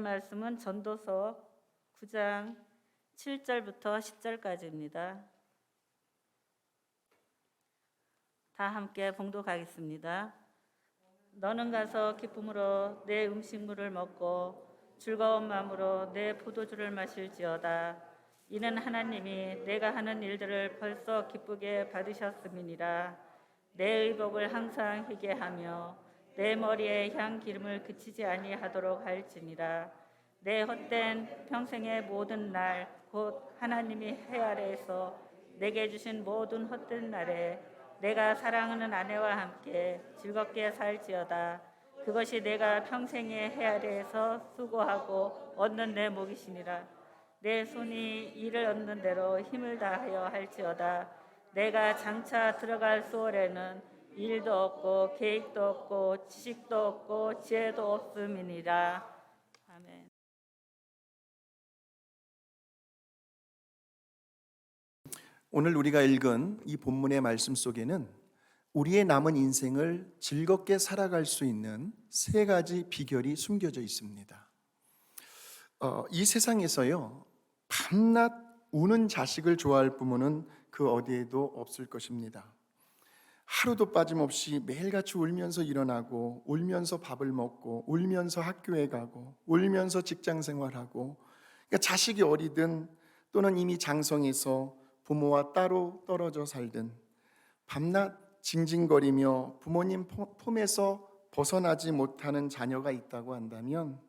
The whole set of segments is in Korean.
오늘의 말씀은 전도서 9장 7절부터 10절까지입니다. 다 함께 봉독하겠습니다. 너는 가서 기쁨으로 내 음식물을 먹고 즐거운 마음으로 내 포도주를 마실지어다. 이는 하나님이 내가 하는 일들을 벌써 기쁘게 받으셨음이니라. 내 의복을 항상 희게 하며 내 머리에 향 기름을 그치지 아니하도록 할지니라. 내 헛된 평생의 모든 날 곧 하나님이 해 아래에서 내게 주신 모든 헛된 날에 내가 사랑하는 아내와 함께 즐겁게 살지어다. 그것이 내가 평생의 해 아래에서 수고하고 얻는 내 목이시니라. 내 손이 이를 얻는 대로 힘을 다하여 할지어다. 내가 장차 들어갈 수월에는 일도 없고 계획도 없고 지식도 없고 지혜도 없음이니라. 아멘. 오늘 우리가 읽은 이 본문의 말씀 속에는 우리의 남은 인생을 즐겁게 살아갈 수 있는 세 가지 비결이 숨겨져 있습니다. 이 세상에서요, 밤낮 우는 자식을 좋아할 부모는 그 어디에도 없을 것입니다. 하루도 빠짐없이 매일같이 울면서 일어나고, 울면서 밥을 먹고, 울면서 학교에 가고, 울면서 직장 생활하고, 그러니까 자식이 어리든 또는 이미 장성해서 부모와 따로 떨어져 살든 밤낮 징징거리며 부모님 품에서 벗어나지 못하는 자녀가 있다고 한다면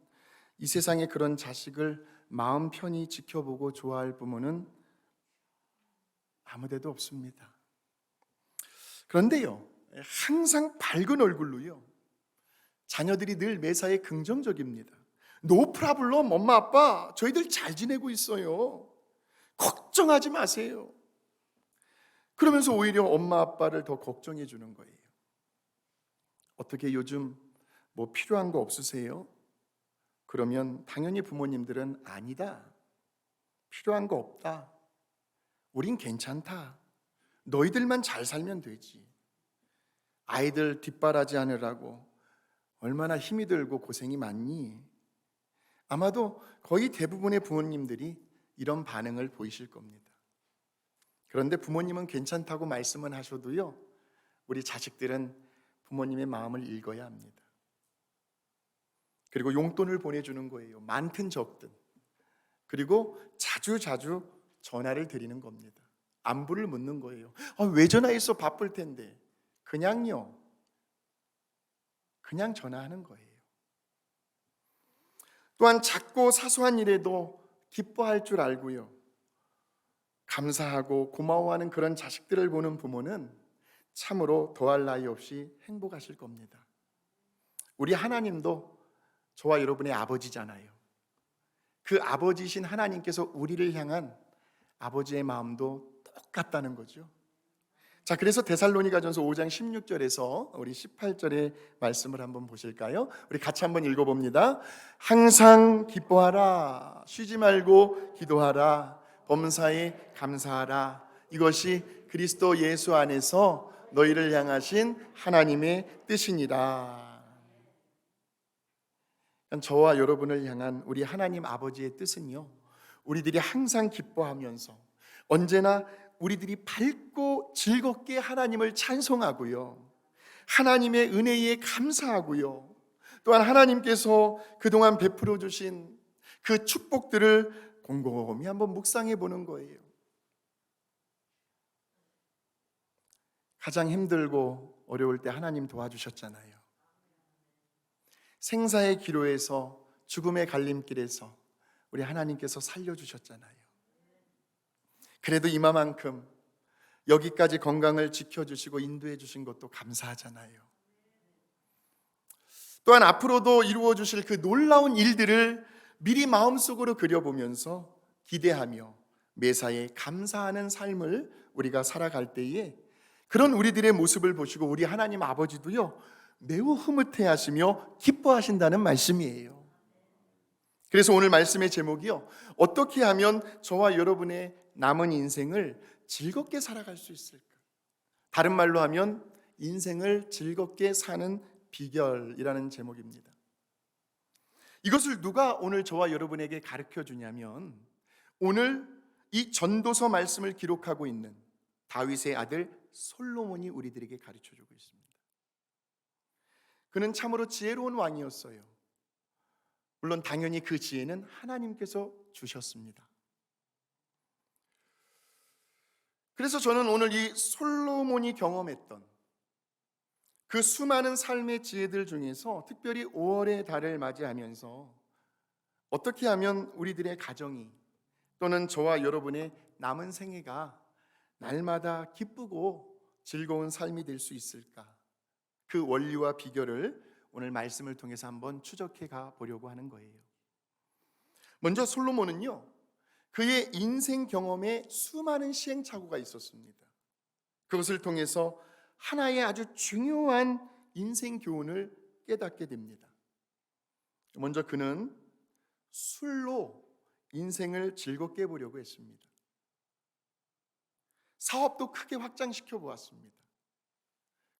이 세상에 그런 자식을 마음 편히 지켜보고 좋아할 부모는 아무데도 없습니다. 그런데요, 항상 밝은 얼굴로요, 자녀들이 늘 매사에 긍정적입니다. No problem, 엄마 아빠 저희들 잘 지내고 있어요. 걱정하지 마세요. 그러면서 오히려 엄마 아빠를 더 걱정해 주는 거예요. 어떻게 요즘 뭐 필요한 거 없으세요? 그러면 당연히 부모님들은 아니다. 필요한 거 없다. 우린 괜찮다. 너희들만 잘 살면 되지. 아이들 뒷바라지 하느라고 얼마나 힘이 들고 고생이 많니? 아마도 거의 대부분의 부모님들이 이런 반응을 보이실 겁니다. 그런데 부모님은 괜찮다고 말씀은 하셔도요, 우리 자식들은 부모님의 마음을 읽어야 합니다. 그리고 용돈을 보내주는 거예요. 많든 적든. 그리고 자주 전화를 드리는 겁니다. 안부를 묻는 거예요. 왜 전화해서 바쁠 텐데. 그냥요. 그냥 전화하는 거예요. 또한 작고 사소한 일에도 기뻐할 줄 알고요, 감사하고 고마워하는 그런 자식들을 보는 부모는 참으로 더할 나위 없이 행복하실 겁니다. 우리 하나님도 저와 여러분의 아버지잖아요. 그 아버지이신 하나님께서 우리를 향한 아버지의 마음도 똑같다는 거죠. 자, 그래서 데살로니가전서 5장 16절에서 우리 18절의 말씀을 한번 보실까요? 우리 같이 한번 읽어봅니다. 항상 기뻐하라, 쉬지 말고 기도하라, 범사에 감사하라. 이것이 그리스도 예수 안에서 너희를 향하신 하나님의 뜻이니라. 저와 여러분을 향한 우리 하나님 아버지의 뜻은요, 우리들이 항상 기뻐하면서 언제나 우리들이 밝고 즐겁게 하나님을 찬송하고요, 하나님의 은혜에 감사하고요, 또한 하나님께서 그동안 베풀어 주신 그 축복들을 곰곰이 한번 묵상해 보는 거예요. 가장 힘들고 어려울 때 하나님 도와주셨잖아요. 생사의 기로에서, 죽음의 갈림길에서 우리 하나님께서 살려주셨잖아요. 그래도 이마만큼 여기까지 건강을 지켜주시고 인도해 주신 것도 감사하잖아요. 또한 앞으로도 이루어 주실 그 놀라운 일들을 미리 마음속으로 그려보면서 기대하며 매사에 감사하는 삶을 우리가 살아갈 때에 그런 우리들의 모습을 보시고 우리 하나님 아버지도요, 매우 흐뭇해하시며 기뻐하신다는 말씀이에요. 그래서 오늘 말씀의 제목이요, 어떻게 하면 저와 여러분의 남은 인생을 즐겁게 살아갈 수 있을까? 다른 말로 하면 인생을 즐겁게 사는 비결이라는 제목입니다. 이것을 누가 오늘 저와 여러분에게 가르쳐 주냐면 오늘 이 전도서 말씀을 기록하고 있는 다윗의 아들 솔로몬이 우리들에게 가르쳐 주고 있습니다. 그는 참으로 지혜로운 왕이었어요. 물론 당연히 그 지혜는 하나님께서 주셨습니다. 그래서 저는 오늘 이 솔로몬이 경험했던 그 수많은 삶의 지혜들 중에서 특별히 5월의 달을 맞이하면서 어떻게 하면 우리들의 가정이 또는 저와 여러분의 남은 생애가 날마다 기쁘고 즐거운 삶이 될 수 있을까? 그 원리와 비결을 오늘 말씀을 통해서 한번 추적해 가 보려고 하는 거예요. 먼저 솔로몬은요, 그의 인생 경험에 수많은 시행착오가 있었습니다. 그것을 통해서 하나의 아주 중요한 인생 교훈을 깨닫게 됩니다. 먼저 그는 술로 인생을 즐겁게 해보려고 했습니다. 사업도 크게 확장시켜 보았습니다.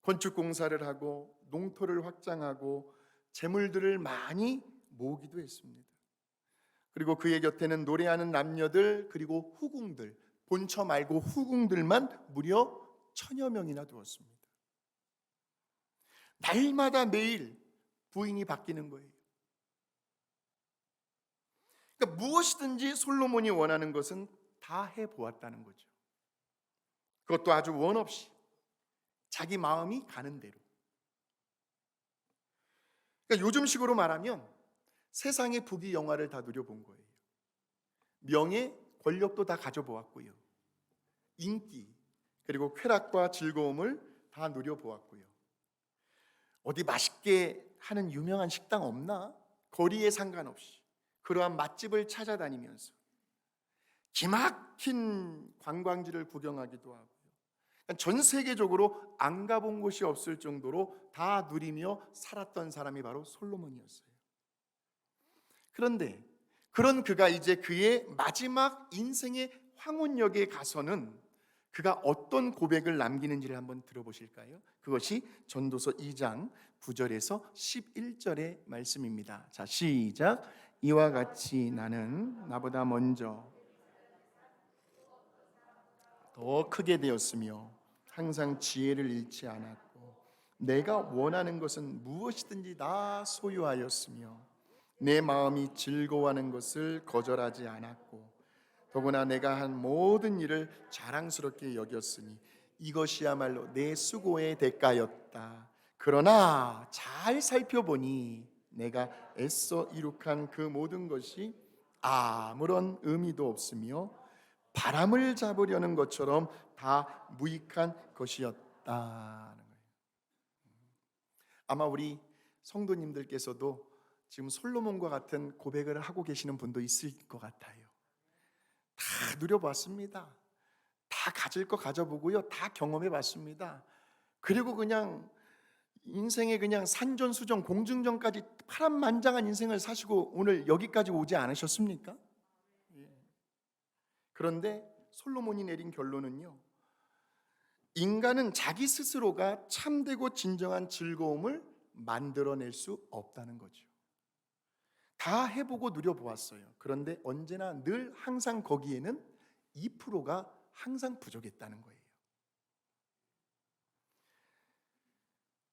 건축 공사를 하고 농토를 확장하고 재물들을 많이 모으기도 했습니다. 그리고 그의 곁에는 노래하는 남녀들 그리고 후궁들, 본처 말고 후궁들만 무려 1000여 명이나 두었습니다. 날마다 매일 부인이 바뀌는 거예요. 그러니까 무엇이든지 솔로몬이 원하는 것은 다 해보았다는 거죠. 그것도 아주 원 없이 자기 마음이 가는 대로. 그러니까 요즘식으로 말하면 세상의 부귀 영화를 다 누려본 거예요. 명예, 권력도 다 가져보았고요. 인기, 그리고 쾌락과 즐거움을 다 누려보았고요. 어디 맛있게 하는 유명한 식당 없나? 거리에 상관없이 그러한 맛집을 찾아다니면서 기막힌 관광지를 구경하기도 하고요. 전 세계적으로 안 가본 곳이 없을 정도로 다 누리며 살았던 사람이 바로 솔로몬이었어요. 그런데 그런 그가 이제 그의 마지막 인생의 황혼역에 가서는 그가 어떤 고백을 남기는지를 한번 들어보실까요? 그것이 전도서 2장 9절에서 11절의 말씀입니다. 자, 시작. 이와 같이 나는 나보다 먼저 더 크게 되었으며 항상 지혜를 잃지 않았고 내가 원하는 것은 무엇이든지 다 소유하였으며 내 마음이 즐거워하는 것을 거절하지 않았고 더구나 내가 한 모든 일을 자랑스럽게 여겼으니 이것이야말로 내 수고의 대가였다. 그러나 잘 살펴보니 내가 애써 이룩한 그 모든 것이 아무런 의미도 없으며 바람을 잡으려는 것처럼 다 무익한 것이었다. 아마 우리 성도님들께서도 지금 솔로몬과 같은 고백을 하고 계시는 분도 있을 것 같아요. 다 누려봤습니다. 다 가질 거 가져보고요. 다 경험해봤습니다. 그리고 그냥 인생에 그냥 산전수전 공중전까지 파란만장한 인생을 사시고 오늘 여기까지 오지 않으셨습니까? 그런데 솔로몬이 내린 결론은요, 인간은 자기 스스로가 참되고 진정한 즐거움을 만들어낼 수 없다는 거죠. 다 해보고 누려보았어요. 그런데 언제나 늘 항상 거기에는 2%가 항상 부족했다는 거예요.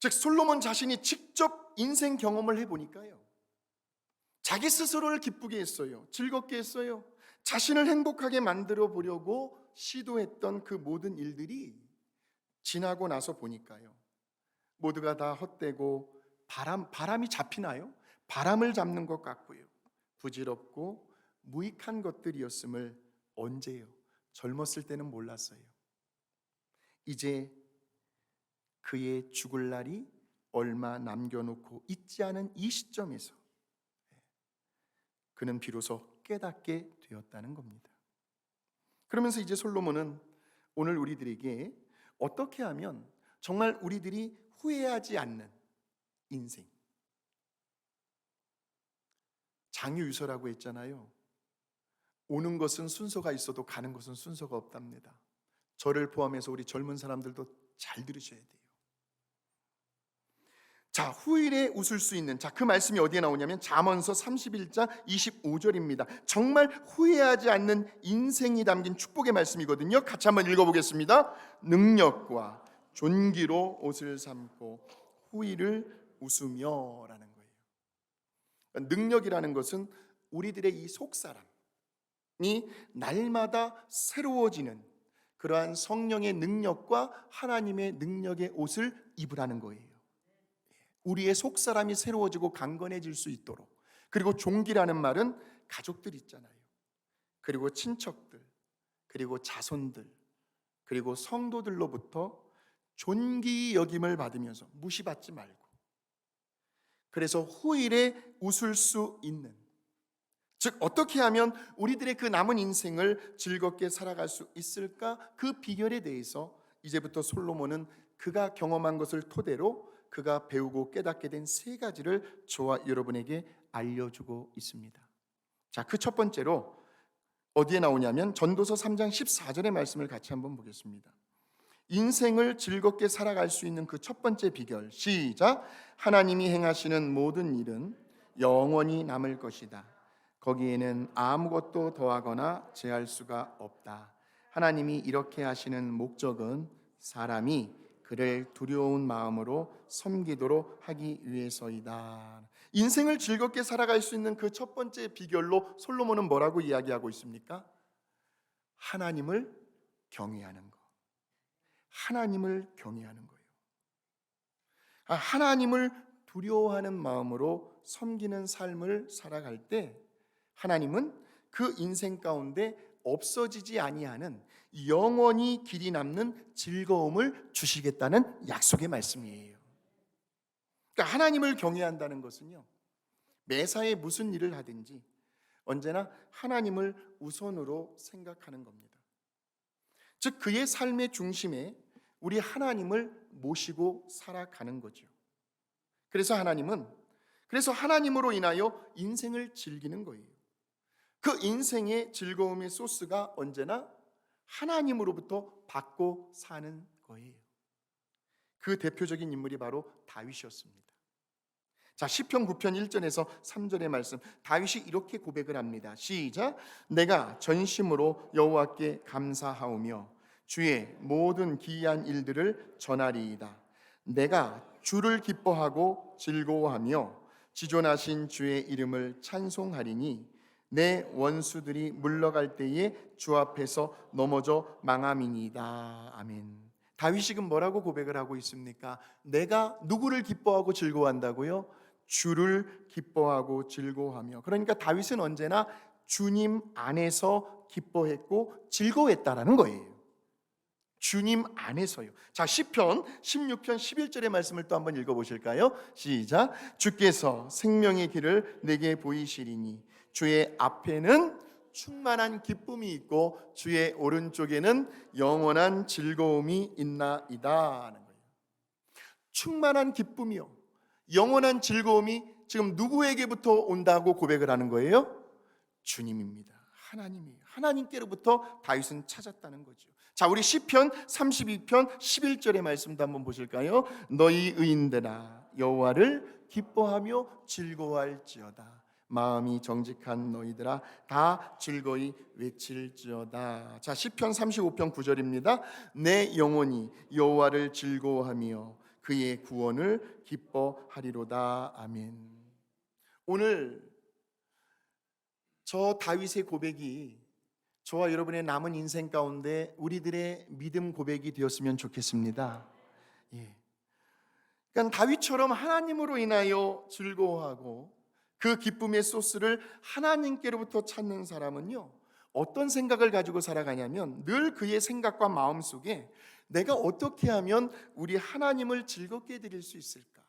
즉 솔로몬 자신이 직접 인생 경험을 해보니까요, 자기 스스로를 기쁘게 했어요. 즐겁게 했어요. 자신을 행복하게 만들어 보려고 시도했던 그 모든 일들이 지나고 나서 보니까요, 모두가 다 헛되고 바람이 잡히나요? 바람을 잡는 것 같고요, 부질없고 무익한 것들이었음을 언제요? 젊었을 때는 몰랐어요. 이제 그의 죽을 날이 얼마 남겨놓고 있지 않은 이 시점에서 그는 비로소 깨닫게 되었다는 겁니다. 그러면서 이제 솔로몬은 오늘 우리들에게 어떻게 하면 정말 우리들이 후회하지 않는 인생, 장유유서라고 했잖아요. 오는 것은 순서가 있어도 가는 것은 순서가 없답니다. 저를 포함해서 우리 젊은 사람들도 잘 들으셔야 돼요. 자, 후일에 웃을 수 있는, 자, 그 말씀이 어디에 나오냐면 잠언서 31장 25절입니다. 정말 후회하지 않는 인생이 담긴 축복의 말씀이거든요. 같이 한번 읽어보겠습니다. 능력과 존귀로 옷을 삼고 후일을 웃으며라는 거예요. 능력이라는 것은 우리들의 이 속사람이 날마다 새로워지는 그러한 성령의 능력과 하나님의 능력의 옷을 입으라는 거예요. 우리의 속사람이 새로워지고 강건해질 수 있도록. 그리고 종기라는 말은 가족들 있잖아요. 그리고 친척들, 그리고 자손들, 그리고 성도들로부터 존귀 여김을 받으면서 무시받지 말고, 그래서 후일에 웃을 수 있는, 즉 어떻게 하면 우리들의 그 남은 인생을 즐겁게 살아갈 수 있을까? 그 비결에 대해서 이제부터 솔로몬은 그가 경험한 것을 토대로 그가 배우고 깨닫게 된 세 가지를 저와 여러분에게 알려주고 있습니다. 자, 그 첫 번째로 어디에 나오냐면 전도서 3장 14절의 말씀을 같이 한번 보겠습니다. 인생을 즐겁게 살아갈 수 있는 그 첫 번째 비결, 시작. 하나님이 행하시는 모든 일은 영원히 남을 것이다. 거기에는 아무것도 더하거나 제할 수가 없다. 하나님이 이렇게 하시는 목적은 사람이 그를 두려운 마음으로 섬기도록 하기 위해서이다. 인생을 즐겁게 살아갈 수 있는 그 첫 번째 비결로 솔로몬은 뭐라고 이야기하고 있습니까? 하나님을 경외하는 것. 하나님을 경외하는 거예요. 하나님을 두려워하는 마음으로 섬기는 삶을 살아갈 때 하나님은 그 인생 가운데 없어지지 아니하는 영원히 길이 남는 즐거움을 주시겠다는 약속의 말씀이에요. 그러니까 하나님을 경외한다는 것은요, 매사에 무슨 일을 하든지 언제나 하나님을 우선으로 생각하는 겁니다. 즉 그의 삶의 중심에 우리 하나님을 모시고 살아가는 거죠. 그래서 하나님으로 인하여 인생을 즐기는 거예요. 그 인생의 즐거움의 소스가 언제나 하나님으로부터 받고 사는 거예요. 그 대표적인 인물이 바로 다윗이었습니다. 자, 시편 9편 1절에서 3절의 말씀, 다윗이 이렇게 고백을 합니다. 시작. 내가 전심으로 여호와께 감사하오며 주의 모든 기이한 일들을 전하리이다. 내가 주를 기뻐하고 즐거워하며 지존하신 주의 이름을 찬송하리니 내 원수들이 물러갈 때에 주 앞에서 넘어져 망함이니이다. 아멘. 다윗이 지금 뭐라고 고백을 하고 있습니까? 내가 누구를 기뻐하고 즐거워한다고요? 주를 기뻐하고 즐거워하며. 그러니까 다윗은 언제나 주님 안에서 기뻐했고 즐거워했다라는 거예요. 주님 안에서요. 자, 시편 16편 11절의 말씀을 또 한번 읽어보실까요? 시작. 주께서 생명의 길을 내게 보이시리니 주의 앞에는 충만한 기쁨이 있고 주의 오른쪽에는 영원한 즐거움이 있나이다 하는 거예요. 충만한 기쁨이요, 영원한 즐거움이 지금 누구에게부터 온다고 고백을 하는 거예요? 주님입니다. 하나님이에요. 하나님께로부터 다윗은 찾았다는 거죠. 자, 우리 시편 32편 11절의 말씀도 한번 보실까요? 너희 의인들아 여호와를 기뻐하며 즐거워할지어다. 마음이 정직한 너희들아 다 즐거이 외칠지어다. 자, 시편 35편 9절입니다. 내 영혼이 여호와를 즐거워하며 그의 구원을 기뻐하리로다. 아멘. 오늘 저 다윗의 고백이 저와 여러분의 남은 인생 가운데 우리들의 믿음 고백이 되었으면 좋겠습니다. 예. 그러니까 다윗처럼 하나님으로 인하여 즐거워하고 그 기쁨의 소스를 하나님께로부터 찾는 사람은요, 어떤 생각을 가지고 살아가냐면 늘 그의 생각과 마음 속에 내가 어떻게 하면 우리 하나님을 즐겁게 해드릴 수 있을까?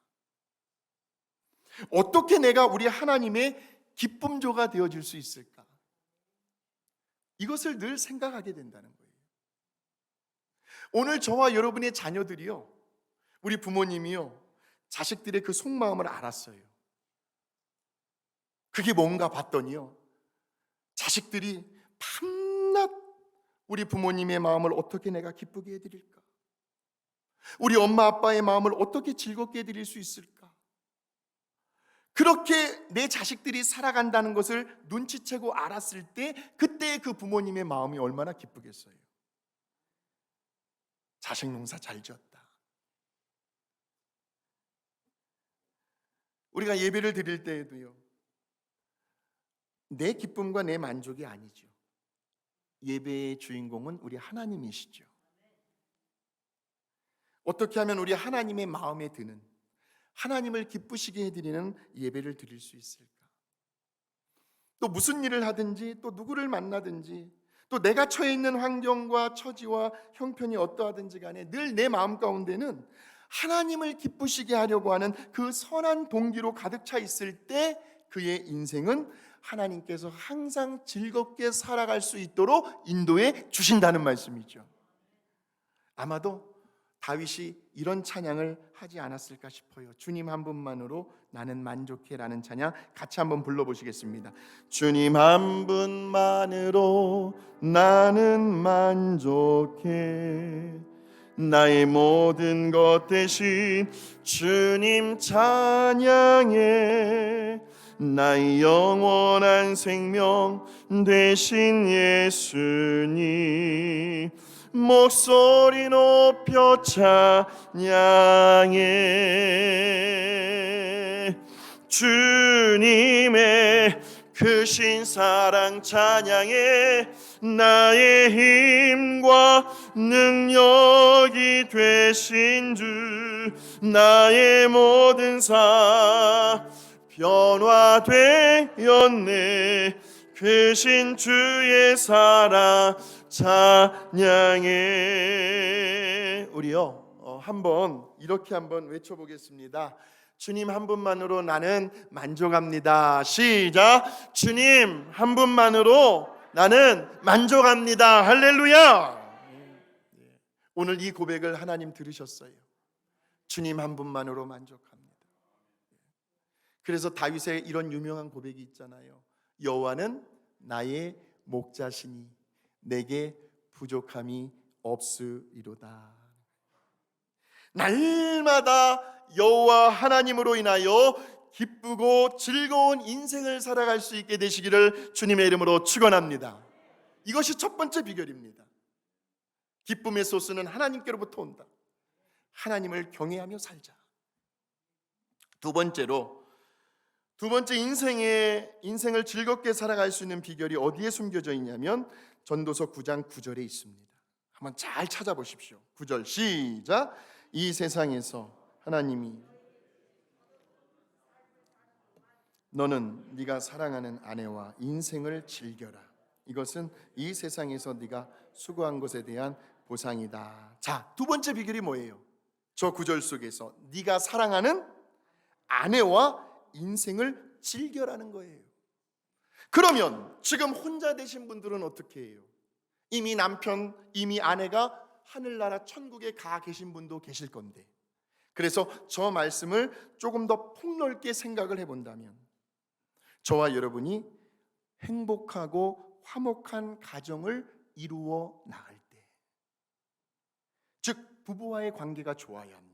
어떻게 내가 우리 하나님의 기쁨조가 되어줄 수 있을까? 이것을 늘 생각하게 된다는 거예요. 오늘 저와 여러분의 자녀들이요, 우리 부모님이요, 자식들의 그 속마음을 알았어요. 그게 뭔가 봤더니요, 자식들이 밤낮 우리 부모님의 마음을 어떻게 내가 기쁘게 해드릴까? 우리 엄마 아빠의 마음을 어떻게 즐겁게 해드릴 수 있을까? 그렇게 내 자식들이 살아간다는 것을 눈치채고 알았을 때 그때 그 부모님의 마음이 얼마나 기쁘겠어요. 자식 농사 잘 지었다. 우리가 예배를 드릴 때에도요, 내 기쁨과 내 만족이 아니죠. 예배의 주인공은 우리 하나님이시죠. 어떻게 하면 우리 하나님의 마음에 드는, 하나님을 기쁘시게 해드리는 예배를 드릴 수 있을까? 또 무슨 일을 하든지, 또 누구를 만나든지, 또 내가 처해 있는 환경과 처지와 형편이 어떠하든지 간에 늘 내 마음 가운데는 하나님을 기쁘시게 하려고 하는 그 선한 동기로 가득 차 있을 때 그의 인생은 하나님께서 항상 즐겁게 살아갈 수 있도록 인도해 주신다는 말씀이죠. 아마도 다윗이 이런 찬양을 하지 않았을까 싶어요. 주님 한 분만으로 나는 만족해 라는 찬양 같이 한번 불러보시겠습니다. 주님 한 분만으로 나는 만족해, 나의 모든 것 대신 주님 찬양해, 나의 영원한 생명 되신 예수님 목소리 높여 찬양해, 주님의 크신 사랑 찬양해, 나의 힘과 능력이 되신 주 나의 모든 삶 변화되었네, 크신 주의 사랑 찬양해. 우리요 한번 이렇게 한번 외쳐보겠습니다. 주님 한 분만으로 나는 만족합니다. 시작. 주님 한 분만으로 나는 만족합니다. 할렐루야. 오늘 이 고백을 하나님 들으셨어요. 주님 한 분만으로 만족합니다. 그래서 다윗의 이런 유명한 고백이 있잖아요. 여호와는 나의 목자시니 내게 부족함이 없으리로다. 날마다 여호와 하나님으로 인하여 기쁘고 즐거운 인생을 살아갈 수 있게 되시기를 주님의 이름으로 축원합니다. 이것이 첫 번째 비결입니다. 기쁨의 소스는 하나님께로부터 온다. 하나님을 경외하며 살자. 두 번째 인생을 즐겁게 살아갈 수 있는 비결이 어디에 숨겨져 있냐면 전도서 9장 9절에 있습니다. 한번 잘 찾아보십시오. 9절 시작. 이 세상에서 하나님이 너는 네가 사랑하는 아내와 인생을 즐겨라. 이것은 이 세상에서 네가 수고한 것에 대한 보상이다. 자, 두 번째 비결이 뭐예요? 저 9절 속에서 네가 사랑하는 아내와 인생을 즐겨라는 거예요. 그러면 지금 혼자 되신 분들은 어떻게 해요? 이미 남편, 이미 아내가 하늘나라 천국에 가 계신 분도 계실 건데, 그래서 저 말씀을 조금 더 폭넓게 생각을 해본다면 저와 여러분이 행복하고 화목한 가정을 이루어 나갈 때, 즉 부부와의 관계가 좋아야 합니다.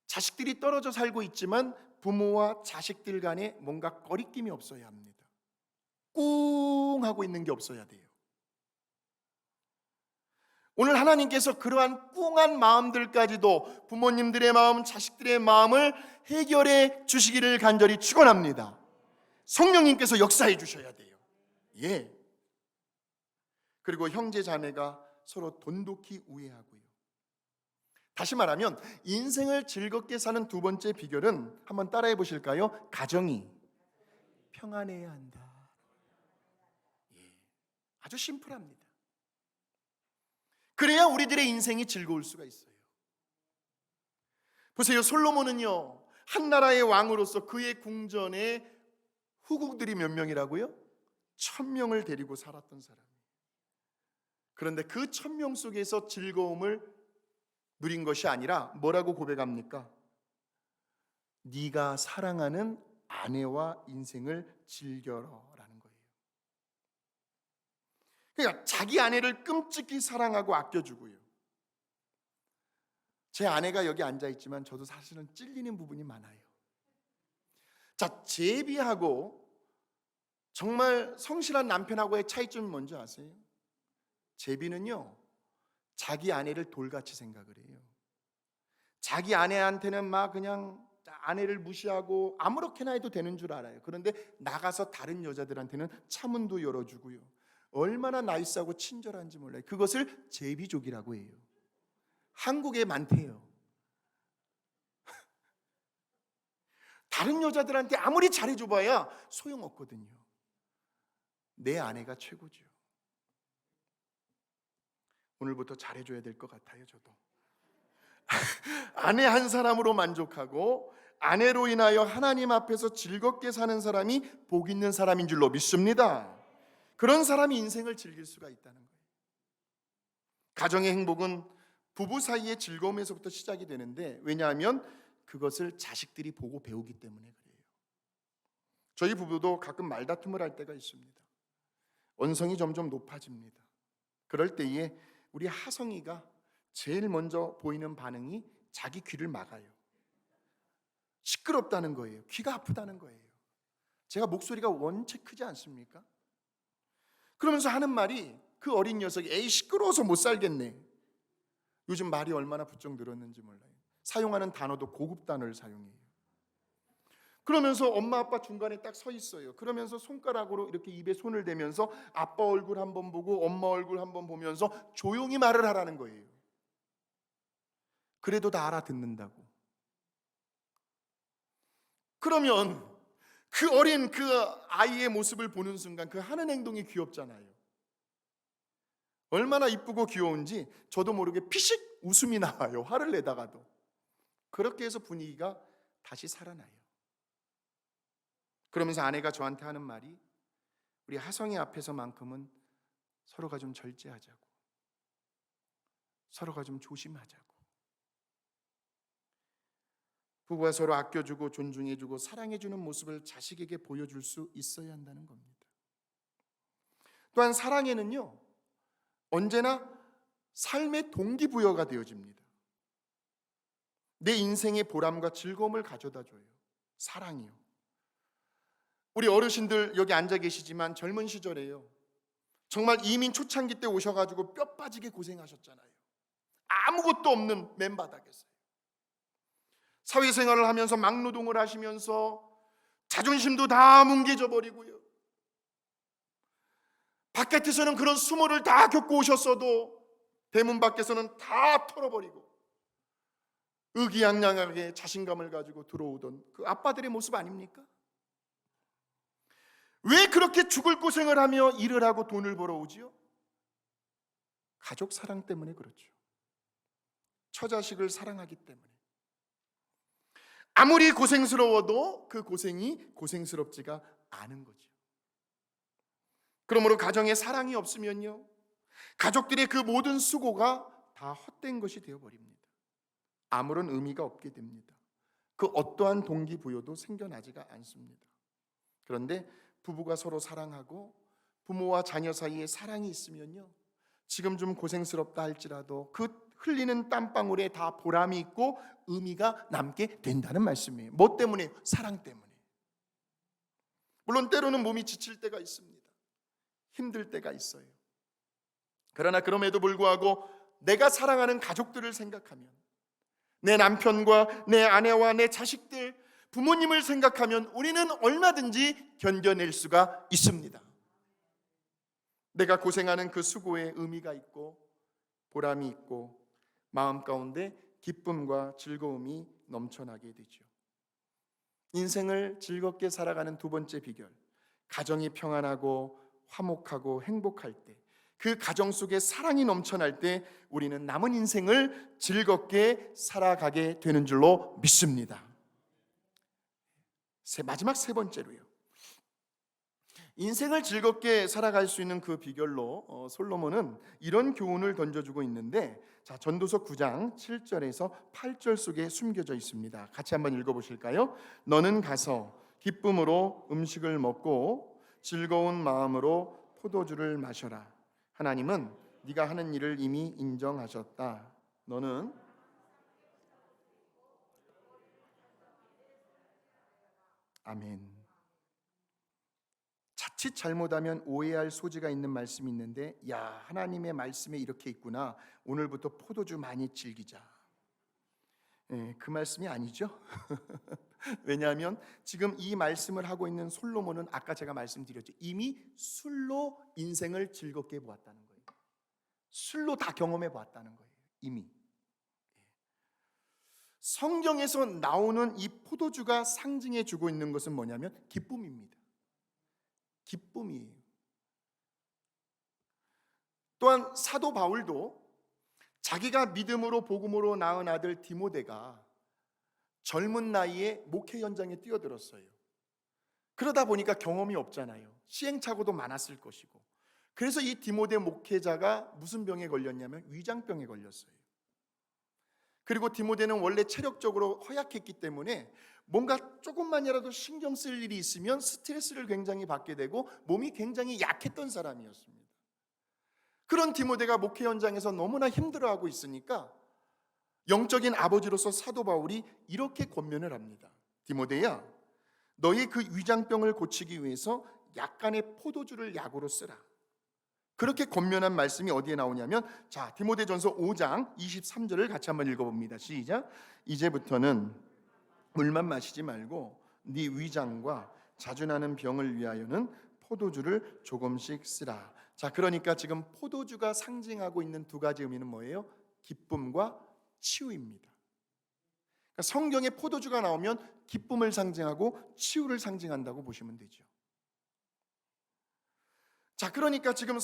자식들이 떨어져 살고 있지만 부모와 자식들 간에 뭔가 거리낌이 없어야 합니다. 꿍 하고 있는 게 없어야 돼요. 오늘 하나님께서 그러한 꿍한 마음들까지도 부모님들의 마음, 자식들의 마음을 해결해 주시기를 간절히 축원합니다. 성령님께서 역사해 주셔야 돼요. 예. 그리고 형제 자매가 서로 돈독히 우애하고요. 다시 말하면 인생을 즐겁게 사는 두 번째 비결은 한번 따라해 보실까요? 가정이 평안해야 한다. 예. 아주 심플합니다. 그래야 우리들의 인생이 즐거울 수가 있어요. 보세요. 솔로몬은요, 한 나라의 왕으로서 그의 궁전에 후궁들이 몇 명이라고요? 1000명을 데리고 살았던 사람이에요. 그런데 그 1000명 속에서 즐거움을 누린 것이 아니라 뭐라고 고백합니까? 네가 사랑하는 아내와 인생을 즐겨라라는 거예요. 그러니까 자기 아내를 끔찍히 사랑하고 아껴주고요. 제 아내가 여기 앉아있지만 저도 사실은 찔리는 부분이 많아요. 자, 제비하고 정말 성실한 남편하고의 차이점이 뭔지 아세요? 제비는요, 자기 아내를 돌같이 생각을 해요. 자기 아내한테는 막 그냥 아내를 무시하고 아무렇게나 해도 되는 줄 알아요. 그런데 나가서 다른 여자들한테는 차문도 열어주고요. 얼마나 나이스하고 친절한지 몰라요. 그것을 제비족이라고 해요. 한국에 많대요. 다른 여자들한테 아무리 잘해줘봐야 소용없거든요. 내 아내가 최고죠. 오늘부터 잘해줘야 될 것 같아요. 저도 아내 한 사람으로 만족하고 아내로 인하여 하나님 앞에서 즐겁게 사는 사람이 복 있는 사람인 줄로 믿습니다. 그런 사람이 인생을 즐길 수가 있다는 거예요. 가정의 행복은 부부 사이의 즐거움에서부터 시작이 되는데, 왜냐하면 그것을 자식들이 보고 배우기 때문에 그래요. 저희 부부도 가끔 말다툼을 할 때가 있습니다. 언성이 점점 높아집니다. 그럴 때에 우리 하성이가 제일 먼저 보이는 반응이 자기 귀를 막아요. 시끄럽다는 거예요. 귀가 아프다는 거예요. 제가 목소리가 원체 크지 않습니까? 그러면서 하는 말이, 그 어린 녀석이 에이 시끄러워서 못 살겠네. 요즘 말이 얼마나 부쩍 늘었는지 몰라요. 사용하는 단어도 고급 단어를 사용해요. 그러면서 엄마 아빠 중간에 딱 서 있어요. 그러면서 손가락으로 이렇게 입에 손을 대면서 아빠 얼굴 한번 보고 엄마 얼굴 한번 보면서 조용히 말을 하라는 거예요. 그래도 다 알아듣는다고. 그러면 그 어린 그 아이의 모습을 보는 순간 그 하는 행동이 귀엽잖아요. 얼마나 이쁘고 귀여운지 저도 모르게 피식 웃음이 나와요. 화를 내다가도. 그렇게 해서 분위기가 다시 살아나요. 그러면서 아내가 저한테 하는 말이, 우리 하성이 앞에서만큼은 서로가 좀 절제하자고, 서로가 좀 조심하자고. 부부가 서로 아껴주고 존중해주고 사랑해주는 모습을 자식에게 보여줄 수 있어야 한다는 겁니다. 또한 사랑에는요, 언제나 삶의 동기부여가 되어집니다. 내 인생의 보람과 즐거움을 가져다 줘요. 사랑이요. 우리 어르신들 여기 앉아 계시지만 젊은 시절에요, 정말 이민 초창기 때 오셔가지고 뼈 빠지게 고생하셨잖아요. 아무것도 없는 맨바닥에서요. 사회생활을 하면서 막노동을 하시면서 자존심도 다 뭉개져 버리고요. 바깥에서는 그런 수모를 다 겪고 오셨어도 대문 밖에서는 다 털어버리고 의기양양하게 자신감을 가지고 들어오던 그 아빠들의 모습 아닙니까? 왜 그렇게 죽을 고생을 하며 일을 하고 돈을 벌어오지요? 가족 사랑 때문에 그렇죠. 처자식을 사랑하기 때문에. 아무리 고생스러워도 그 고생이 고생스럽지가 않은 거죠. 그러므로 가정에 사랑이 없으면요, 가족들의 그 모든 수고가 다 헛된 것이 되어버립니다. 아무런 의미가 없게 됩니다. 그 어떠한 동기부여도 생겨나지가 않습니다. 그런데 부부가 서로 사랑하고 부모와 자녀 사이에 사랑이 있으면요, 지금 좀 고생스럽다 할지라도 그 흘리는 땀방울에 다 보람이 있고 의미가 남게 된다는 말씀이에요. 뭐 때문에? 사랑 때문에. 물론 때로는 몸이 지칠 때가 있습니다. 힘들 때가 있어요. 그러나 그럼에도 불구하고 내가 사랑하는 가족들을 생각하면, 내 남편과 내 아내와 내 자식들, 부모님을 생각하면 우리는 얼마든지 견뎌낼 수가 있습니다. 내가 고생하는 그 수고에 의미가 있고 보람이 있고 마음 가운데 기쁨과 즐거움이 넘쳐나게 되죠. 인생을 즐겁게 살아가는 두 번째 비결, 가정이 평안하고 화목하고 행복할 때, 그 가정 속에 사랑이 넘쳐날 때 우리는 남은 인생을 즐겁게 살아가게 되는 줄로 믿습니다. 마지막 세 번째로요, 인생을 즐겁게 살아갈 수 있는 그 비결로 솔로몬은 이런 교훈을 던져주고 있는데, 자, 전도서 9장 7절에서 8절 속에 숨겨져 있습니다. 같이 한번 읽어보실까요? 너는 가서 기쁨으로 음식을 먹고 즐거운 마음으로 포도주를 마셔라. 하나님은 네가 하는 일을 이미 인정하셨다. 너는 아멘. 자칫 잘못하면 오해할 소지가 있는 말씀이 있는데, 야, 하나님의 말씀에 이렇게 있구나, 오늘부터 포도주 많이 즐기자. 그 말씀이 아니죠. 왜냐하면 지금 이 말씀을 하고 있는 솔로몬은 아까 제가 말씀드렸죠, 이미 술로 인생을 즐겁게 보았다는 거예요. 술로 다 경험해 보았다는 거예요. 이미 성경에서 나오는 이 포도주가 상징해 주고 있는 것은 뭐냐면 기쁨입니다. 기쁨이에요. 또한 사도 바울도 자기가 믿음으로 복음으로 낳은 아들 디모데가 젊은 나이에 목회 현장에 뛰어들었어요. 그러다 보니까 경험이 없잖아요. 시행착오도 많았을 것이고. 그래서 이 디모데 목회자가 무슨 병에 걸렸냐면 위장병에 걸렸어요. 그리고 디모데는 원래 체력적으로 허약했기 때문에 뭔가 조금만이라도 신경 쓸 일이 있으면 스트레스를 굉장히 받게 되고 몸이 굉장히 약했던 사람이었습니다. 그런 디모데가 목회 현장에서 너무나 힘들어하고 있으니까 영적인 아버지로서 사도 바울이 이렇게 권면을 합니다. 디모데야, 너의 그 위장병을 고치기 위해서 약간의 포도주를 약으로 쓰라. 그렇게 권면한 말씀이 어디에 나오냐면, 자, 디모데전서 5장 23절을 같이 한번 읽어봅니다. 시작. 이제부터는 물만 마시지 말고 네 위장과 자주 나는 병을 위하여는 포도주를 조금씩 쓰라. 자, 그러니까 지금 포도주가 상징하고 있는 두 가지 의미는 뭐예요? 기쁨과 치유입니다. 그러니까 성경에 포도주가 나오면 기쁨을 상징하고 치유를 상징한다고 보시면 되죠. 자, 그러니까 지금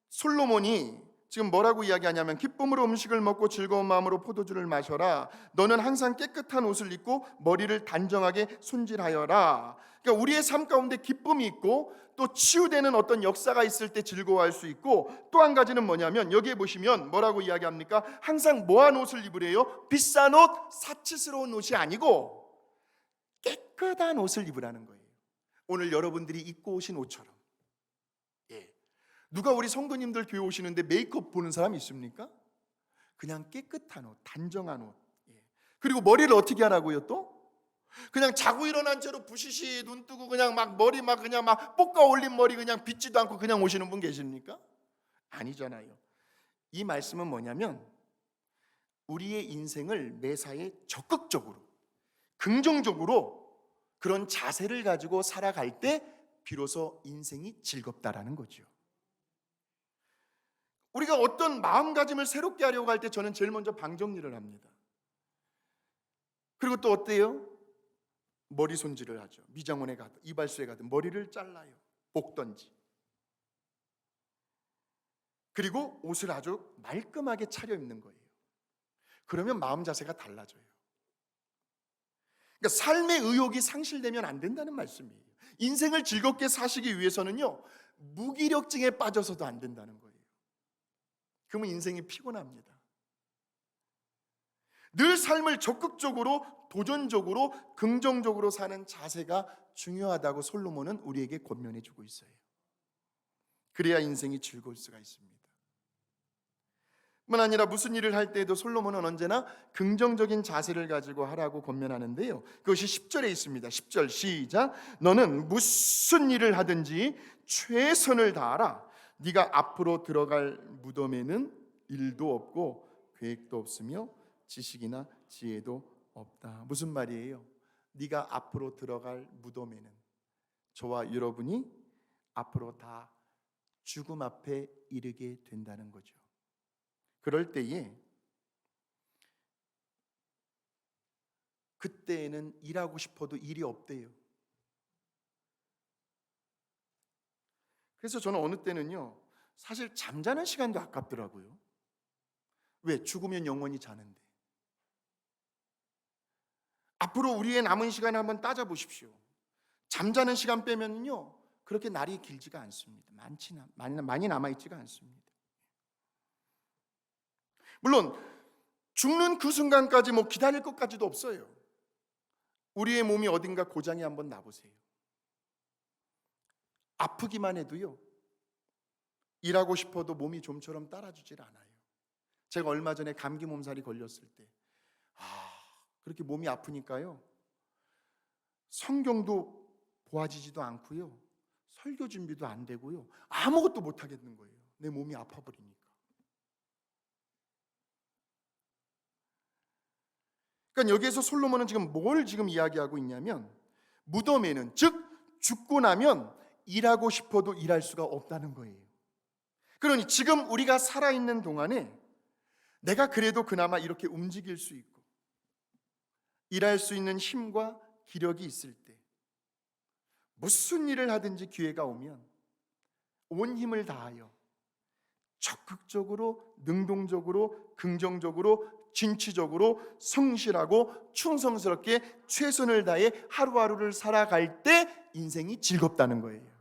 솔로몬이 지금 뭐라고 이야기하냐면, 기쁨으로 음식을 먹고 즐거운 마음으로 포도주를 마셔라. 너는 항상 깨끗한 옷을 입고 머리를 단정하게 손질하여라. 그러니까 우리의 삶 가운데 기쁨이 있고 또 치유되는 어떤 역사가 있을 때 즐거워할 수 있고, 또 한 가지는 뭐냐면 여기에 보시면 뭐라고 이야기합니까? 항상 뭐한 옷을 입으래요? 비싼 옷, 사치스러운 옷이 아니고 깨끗한 옷을 입으라는 거예요. 오늘 여러분들이 입고 오신 옷처럼. 누가 우리 성도님들 교회 오시는데 메이크업 보는 사람 있습니까? 그냥 깨끗한 옷, 단정한 옷. 그리고 머리를 어떻게 하라고요? 또 그냥 자고 일어난 채로 부시시 눈 뜨고 그냥 막 머리 막 그냥 막 볶아 올린 머리 그냥 빗지도 않고 그냥 오시는 분 계십니까? 아니잖아요. 이 말씀은 뭐냐면 우리의 인생을 매사에 적극적으로, 긍정적으로 그런 자세를 가지고 살아갈 때 비로소 인생이 즐겁다라는 거죠. 우리가 어떤 마음가짐을 새롭게 하려고 할 때 저는 제일 먼저 방 정리를 합니다. 그리고 또 어때요? 머리 손질을 하죠. 미장원에 가든 이발소에 가든 머리를 잘라요. 볶던지. 그리고 옷을 아주 말끔하게 차려입는 거예요. 그러면 마음 자세가 달라져요. 그러니까 삶의 의욕이 상실되면 안 된다는 말씀이에요. 인생을 즐겁게 사시기 위해서는요, 무기력증에 빠져서도 안 된다는 거예요. 그러면 인생이 피곤합니다. 늘 삶을 적극적으로, 도전적으로, 긍정적으로 사는 자세가 중요하다고 솔로몬은 우리에게 권면해 주고 있어요. 그래야 인생이 즐거울 수가 있습니다. 뿐 아니라 무슨 일을 할 때에도 솔로몬은 언제나 긍정적인 자세를 가지고 하라고 권면하는데요, 그것이 10절에 있습니다. 10절 시작. 너는 무슨 일을 하든지 최선을 다하라. 네가 앞으로 들어갈 무덤에는 일도 없고 계획도 없으며 지식이나 지혜도 없다. 무슨 말이에요? 네가 앞으로 들어갈 무덤에는, 저와 여러분이 앞으로 다 죽음 앞에 이르게 된다는 거죠. 그럴 때에 그때에는 일하고 싶어도 일이 없대요. 그래서 저는 어느 때는요, 사실 잠자는 시간도 아깝더라고요. 왜? 죽으면 영원히 자는데. 앞으로 우리의 남은 시간을 한번 따져보십시오. 잠자는 시간 빼면요, 그렇게 날이 길지가 않습니다. 많이 남아있지가 않습니다. 물론 죽는 그 순간까지 기다릴 것까지도 없어요. 우리의 몸이 어딘가 고장이 한번 나보세요. 아프기만 해도요, 일하고 싶어도 몸이 좀처럼 따라주질 않아요. 제가 얼마 전에 감기 몸살이 걸렸을 때 그렇게 몸이 아프니까요, 성경도 보아지지도 않고요. 설교 준비도 안 되고요. 아무것도 못 하겠는 거예요. 내 몸이 아파 버리니까. 그러니까 여기에서 솔로몬은 지금 뭘 지금 이야기하고 있냐면 무덤에는, 즉 죽고 나면 일하고 싶어도 일할 수가 없다는 거예요. 그러니 지금 우리가 살아있는 동안에 내가 그래도 그나마 이렇게 움직일 수 있고 일할 수 있는 힘과 기력이 있을 때 무슨 일을 하든지 기회가 오면 온 힘을 다하여 적극적으로, 능동적으로, 긍정적으로, 진취적으로, 성실하고 충성스럽게 최선을 다해 하루하루를 살아갈 때 인생이 즐겁다는 거예요.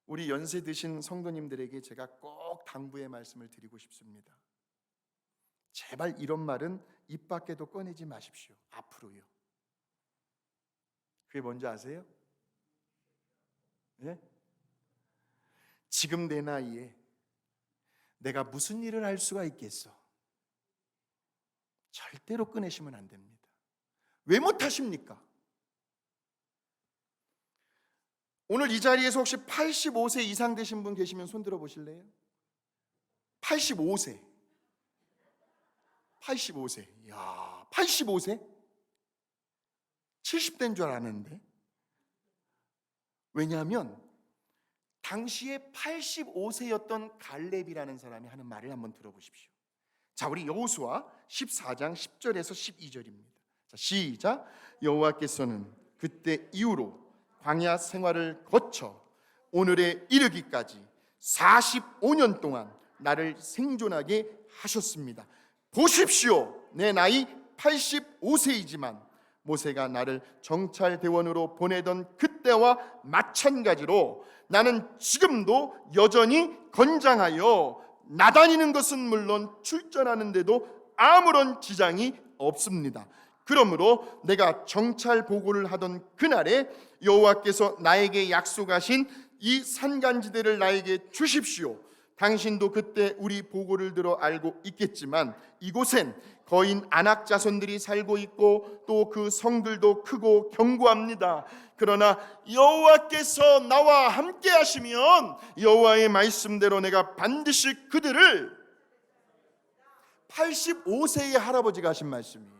우리 연세 드신 성도님들에게 제가 꼭 당부의 말씀을 드리고 싶습니다. 제발 이런 말은 입 밖에도 꺼내지 마십시오. 앞으로요. 그게 뭔지 아세요? 예? 지금 내 나이에 내가 무슨 일을 할 수가 있겠어? 절대로 꺼내시면 안 됩니다. 왜 못하십니까? 오늘 이 자리에서 혹시 85세 이상 되신 분 계시면 손 들어 보실래요? 85세. 85세. 야, 85세? 70대인 줄 알았는데. 왜냐하면 당시에 85세였던 갈렙이라는 사람이 하는 말을 한번 들어보십시오. 자, 우리 여호수아 14장 10절에서 12절입니다. 자, 시작. 여호와께서는 그때 이후로 광야 생활을 거쳐 오늘에 이르기까지 45년 동안 나를 생존하게 하셨습니다. 보십시오. 내 나이 85세이지만 모세가 나를 정찰대원으로 보내던 그때와 마찬가지로 나는 지금도 여전히 건장하여 나다니는 것은 물론 출전하는데도 아무런 지장이 없습니다. 그러므로 내가 정찰 보고를 하던 그날에 여호와께서 나에게 약속하신 이 산간지대를 나에게 주십시오. 당신도 그때 우리 보고를 들어 알고 있겠지만 이곳엔 거인 아낙 자손들이 살고 있고 또 그 성들도 크고 견고합니다. 그러나 여호와께서 나와 함께 하시면 여호와의 말씀대로 내가 반드시 그들을 85세의 할아버지가 하신 말씀이에요.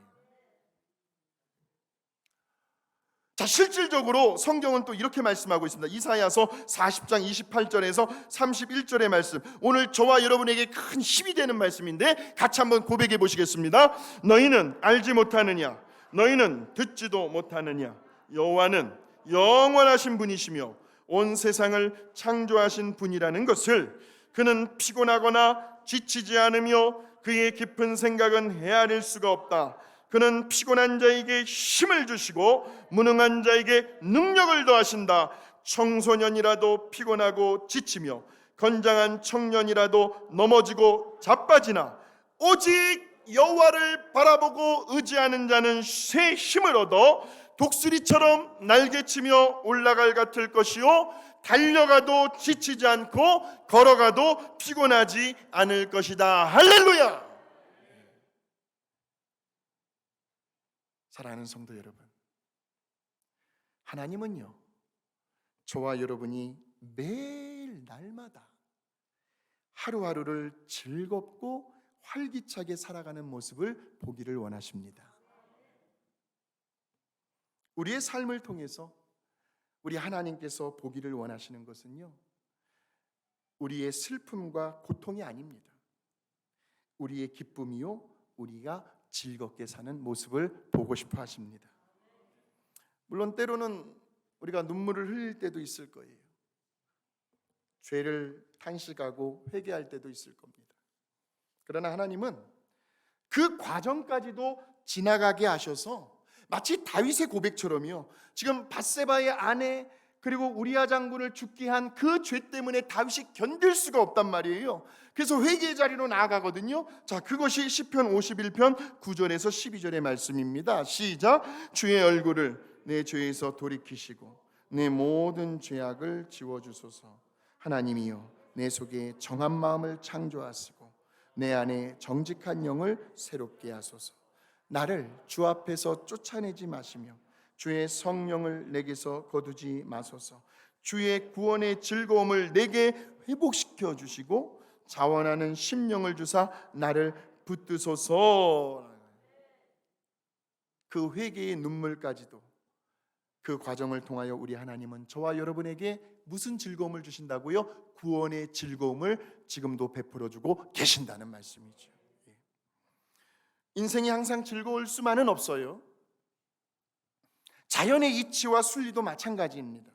자, 실질적으로 성경은 또 이렇게 말씀하고 있습니다. 이사야서 40장 28절에서 31절의 말씀, 오늘 저와 여러분에게 큰 힘이 되는 말씀인데 같이 한번 고백해 보시겠습니다. 너희는 알지 못하느냐? 너희는 듣지도 못하느냐? 여호와는 영원하신 분이시며 온 세상을 창조하신 분이라는 것을, 그는 피곤하거나 지치지 않으며 그의 깊은 생각은 헤아릴 수가 없다. 그는 피곤한 자에게 힘을 주시고 무능한 자에게 능력을 더하신다. 청소년이라도 피곤하고 지치며 건장한 청년이라도 넘어지고 자빠지나 오직 여호와를 바라보고 의지하는 자는 새 힘을 얻어 독수리처럼 날개치며 올라갈 같을 것이요 달려가도 지치지 않고 걸어가도 피곤하지 않을 것이다. 할렐루야. 사랑하는 성도 여러분, 하나님은요 저와 여러분이 매일 날마다 하루하루를 즐겁고 활기차게 살아가는 모습을 보기를 원하십니다. 우리의 삶을 통해서 우리 하나님께서 보기를 원하시는 것은요 우리의 슬픔과 고통이 아닙니다. 우리의 기쁨이요 우리가 즐겁게 사는 모습을 보고 싶어 하십니다. 물론 때로는 우리가 눈물을 흘릴 때도 있을 거예요. 죄를 탄식하고 회개할 때도 있을 겁니다. 그러나 하나님은 그 과정까지도 지나가게 하셔서 마치 다윗의 고백처럼요, 지금 밧세바의 아내 그리고 우리아 장군을 죽게 한 그 죄 때문에 다윗이 견딜 수가 없단 말이에요. 그래서 회개의 자리로 나아가거든요. 자, 그것이 시편 51편 9절에서 12절의 말씀입니다. 시작. 주의 얼굴을 내 죄에서 돌이키시고 내 모든 죄악을 지워주소서. 하나님이여 내 속에 정한 마음을 창조하시고 내 안에 정직한 영을 새롭게 하소서. 나를 주 앞에서 쫓아내지 마시며 주의 성령을 내게서 거두지 마소서. 주의 구원의 즐거움을 내게 회복시켜 주시고 자원하는 심령을 주사 나를 붙드소서. 그 회개의 눈물까지도 그 과정을 통하여 우리 하나님은 저와 여러분에게 무슨 즐거움을 주신다고요? 구원의 즐거움을 지금도 베풀어 주고 계신다는 말씀이죠. 인생이 항상 즐거울 수만은 없어요. 자연의 이치와 순리도 마찬가지입니다.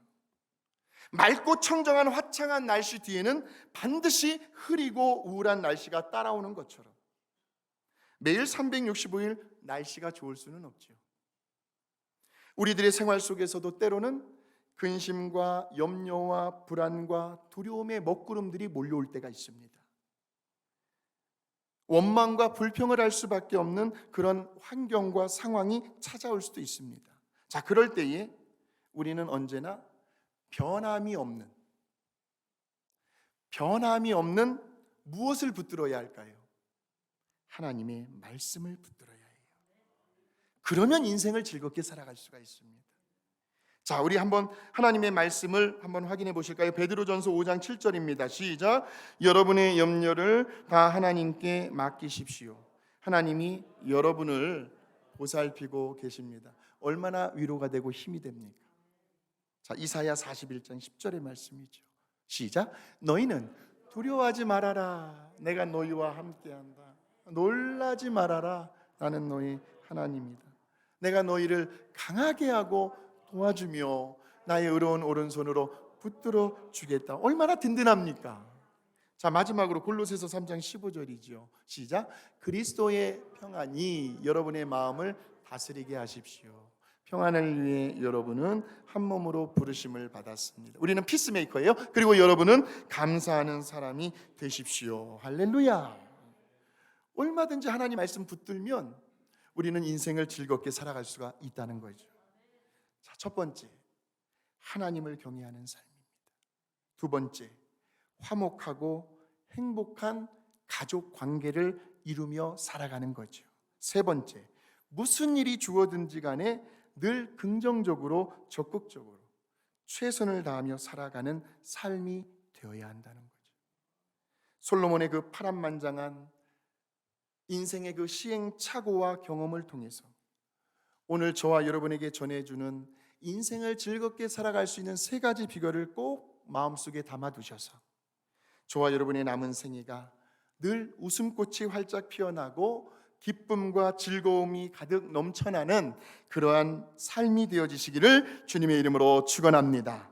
맑고 청정한 화창한 날씨 뒤에는 반드시 흐리고 우울한 날씨가 따라오는 것처럼 매일 365일 날씨가 좋을 수는 없죠. 우리들의 생활 속에서도 때로는 근심과 염려와 불안과 두려움의 먹구름들이 몰려올 때가 있습니다. 원망과 불평을 할 수밖에 없는 그런 환경과 상황이 찾아올 수도 있습니다. 자, 그럴 때에 우리는 언제나 변함이 없는 무엇을 붙들어야 할까요? 하나님의 말씀을 붙들어야 해요. 그러면 인생을 즐겁게 살아갈 수가 있습니다. 자, 우리 한번 하나님의 말씀을 한번 확인해 보실까요? 베드로전서 5장 7절입니다. 시작. 여러분의 염려를 다 하나님께 맡기십시오. 하나님이 여러분을 보살피고 계십니다. 얼마나 위로가 되고 힘이 됩니까? 자, 이사야 41장 10절의 말씀이죠. 시작. 너희는 두려워하지 말아라. 내가 너희와 함께한다. 놀라지 말아라. 나는 너희 하나님이다. 내가 너희를 강하게 하고 도와주며 나의 의로운 오른손으로 붙들어 주겠다. 얼마나 든든합니까? 자, 마지막으로 골로새서 3장 15절이죠. 시작. 그리스도의 평안이 여러분의 마음을 다스리게 하십시오. 평안을 위해 여러분은 한 몸으로 부르심을 받았습니다. 우리는 피스메이커예요. 그리고 여러분은 감사하는 사람이 되십시오. 할렐루야. 얼마든지 하나님 말씀 붙들면 우리는 인생을 즐겁게 살아갈 수가 있다는 거죠. 자, 첫 번째, 하나님을 경외하는 삶입니다. 두 번째, 화목하고 행복한 가족 관계를 이루며 살아가는 거죠. 세 번째, 무슨 일이 주어든지 간에 늘 긍정적으로 적극적으로 최선을 다하며 살아가는 삶이 되어야 한다는 거죠. 솔로몬의 그 파란만장한 인생의 그 시행착오와 경험을 통해서 오늘 저와 여러분에게 전해주는 인생을 즐겁게 살아갈 수 있는 세 가지 비결을 꼭 마음속에 담아두셔서 저와 여러분의 남은 생애가 늘 웃음꽃이 활짝 피어나고 기쁨과 즐거움이 가득 넘쳐나는 그러한 삶이 되어지시기를 주님의 이름으로 축원합니다.